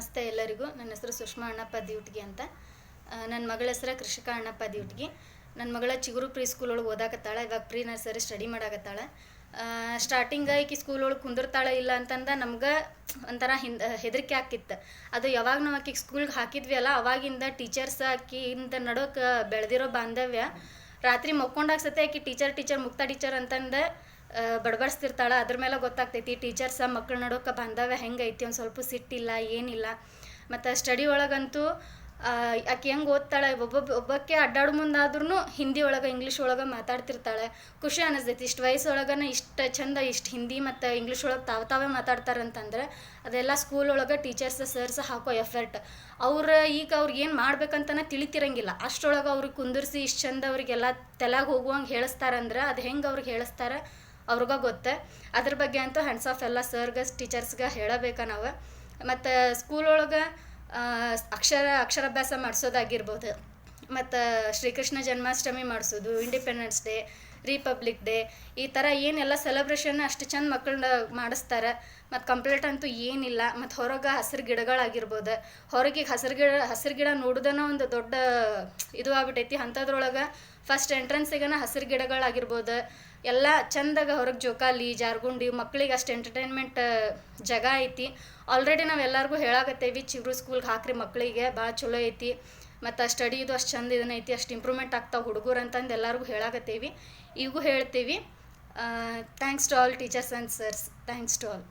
ನಮಸ್ತೆ ಎಲ್ಲರಿಗೂ. ನನ್ನ ಹೆಸರು ಸುಷ್ಮಾ ಅಣ್ಣಪ್ಪ ದಿವಟ್ಗಿ ಅಂತ. ನನ್ನ ಮಗಳ ಹೆಸರು ಕೃಷಿಕಾ ಅಣ್ಣಪ್ಪ ದಿವಟ್ಗಿ. ನನ್ನ ಮಗಳ ಚಿಗುರು ಪ್ರೀ ಸ್ಕೂಲ್ ಒಳಗೆ ಓದಾಕತ್ತಾಳೆ. ಇವಾಗ ಪ್ರೀ ನರ್ಸರಿ ಸ್ಟಡಿ ಮಾಡಾಕತ್ತಾಳೆ. ಸ್ಟಾರ್ಟಿಂಗ್ ಈಕಿ ಸ್ಕೂಲ್ ಒಳಗೆ ಕುಂದಿರ್ತಾಳೆ ಇಲ್ಲ ಅಂತಂದ ನಮ್ಗೆ ಒಂಥರ ಹೆದರಿಕೆ ಆಕಿತ್ತು. ಅದು ಯಾವಾಗ ನಾವು ಆಕಿಗೆ ಸ್ಕೂಲ್ಗೆ ಹಾಕಿದ್ವಿ ಅಲ್ಲ, ಅವಾಗಿಂದ ಟೀಚರ್ಸ್ ಆಕಿಂದ ನಡೋಕೆ ಬೆಳೆದಿರೋ ಬಾಂಧವ್ಯ. ರಾತ್ರಿ ಮಕ್ಕೊಂಡಾಗ ಸತೆ ಆಕಿ ಟೀಚರ್ ಮುಕ್ತ ಟೀಚರ್ ಅಂತಂದು ಬಡಬಡಿಸ್ತಿರ್ತಾಳೆ. ಅದ್ರ ಮೇಲೆ ಗೊತ್ತಾಗ್ತೈತಿ ಟೀಚರ್ಸ ಮಕ್ಳು ನಡೋಕೆ ಬಾಂಧವ್ಯ ಹೆಂಗೈತಿ, ಒಂದು ಸ್ವಲ್ಪ ಸಿಟ್ಟಿಲ್ಲ ಏನಿಲ್ಲ. ಮತ್ತು ಸ್ಟಡಿ ಒಳಗಂತೂ ಆಕೆ ಹೆಂಗೆ ಓದ್ತಾಳೆ, ಒಬ್ಬಕ್ಕೆ ಅಡ್ಡಾಡು ಮುಂದಾದ್ರೂ ಹಿಂದಿ ಒಳಗೆ ಇಂಗ್ಲೀಷ್ ಒಳಗೆ ಮಾತಾಡ್ತಿರ್ತಾಳೆ. ಖುಷಿ ಅನ್ನಿಸ್ತೈತಿ. ಇಷ್ಟು ವಯಸ್ಸೊಳಗನ ಇಷ್ಟು ಚಂದ ಇಷ್ಟು ಹಿಂದಿ ಮತ್ತು ಇಂಗ್ಲೀಷ್ ಒಳಗೆ ತಾವೇ ಮಾತಾಡ್ತಾರಂತಂದ್ರೆ ಅದೆಲ್ಲ ಸ್ಕೂಲ್ ಒಳಗೆ ಟೀಚರ್ಸ್ ಸರ್ಸ್ ಹಾಕೋ ಎಫರ್ಟ್. ಈಗ ಅವ್ರಿಗೆ ಏನು ಮಾಡ್ಬೇಕಂತನೇ ತಿಳಿತಿರಂಗಿಲ್ಲ. ಅಷ್ಟರೊಳಗೆ ಅವ್ರಿಗೆ ಕುಂದಿರ್ಸಿ ಇಷ್ಟು ಚಂದ ಅವ್ರಿಗೆಲ್ಲ ತಲೆಗೆ ಹೋಗುವಂಗೆ ಹೇಳಿಸ್ತಾರಂದ್ರೆ ಅದು ಹೆಂಗೆ ಅವ್ರಿಗೆ ಹೇಳಿಸ್ತಾರೆ ಅವ್ರಿಗೆ ಗೊತ್ತೆ. ಅದ್ರ ಬಗ್ಗೆ ಅಂತೂ ಹ್ಯಾಂಡ್ಸ್ ಆಫ್ ಎಲ್ಲ ಸರ್ಗೆ ಟೀಚರ್ಸ್ಗೆ ಹೇಳಬೇಕು ನಾವು. ಮತ್ತು ಸ್ಕೂಲ್ ಒಳಗೆ ಅಕ್ಷರಾಭ್ಯಾಸ ಮಾಡಿಸೋದಾಗಿರ್ಬೋದು, ಮತ್ತು ಶ್ರೀಕೃಷ್ಣ ಜನ್ಮಾಷ್ಟಮಿ ಮಾಡಿಸೋದು, ಇಂಡಿಪೆಂಡೆನ್ಸ್ ಡೇ, ರಿಪಬ್ಲಿಕ್ ಡೇ, ಈ ಥರ ಏನೆಲ್ಲ ಸೆಲೆಬ್ರೇಷನ್ ಅಷ್ಟು ಚಂದ ಮಕ್ಕಳನ್ನ ಮಾಡಿಸ್ತಾರೆ. ಮತ್ತು ಕಂಪ್ಲೀಟ್ ಅಂತೂ ಏನಿಲ್ಲ. ಮತ್ತು ಹೊರಗೆ ಹಸಿರು ಗಿಡಗಳಾಗಿರ್ಬೋದು, ಹೊರಗೆ ಹಸಿರು ಗಿಡ ನೋಡೋದನ್ನ ಒಂದು ದೊಡ್ಡ ಇದು ಆಗ್ಬಿಟ್ಟೈತಿ. ಅಂಥದ್ರೊಳಗೆ ಫಸ್ಟ್ ಎಂಟ್ರೆನ್ಸಿಗನ ಹಸಿರು ಗಿಡಗಳಾಗಿರ್ಬೋದು, ಎಲ್ಲ ಚಂದಾಗ ಹೊರಗೆ ಜೋಕಾಲಿ ಜಾರ್ಗುಂಡಿ ಮಕ್ಳಿಗೆ ಅಷ್ಟು ಎಂಟರ್ಟೈನ್ಮೆಂಟ್ ಜಾಗ ಐತಿ. ಆಲ್ರೆಡಿ ನಾವು ಎಲ್ಲರಿಗೂ ಹೇಳಾಕತ್ತೇವಿ ಚಿಗುರು ಸ್ಕೂಲ್ಗೆ ಹಾಕ್ರಿ ಮಕ್ಕಳಿಗೆ, ಭಾಳ ಚಲೋ ಐತಿ. ಮತ್ತು ಸ್ಟಡಿ ಇದು ಅಷ್ಟು ಚಂದ ಇದನ್ನೈತಿ, ಅಷ್ಟು ಇಂಪ್ರೂವ್ಮೆಂಟ್ ಆಗ್ತಾವೆ ಹುಡುಗರು ಅಂತಂದು ಎಲ್ಲರಿಗೂ ಹೇಳಾಕತ್ತೇವಿ. ಈಗೂ ಹೇಳ್ತೀವಿ. Thanks to all teachers and sirs. Thanks to all.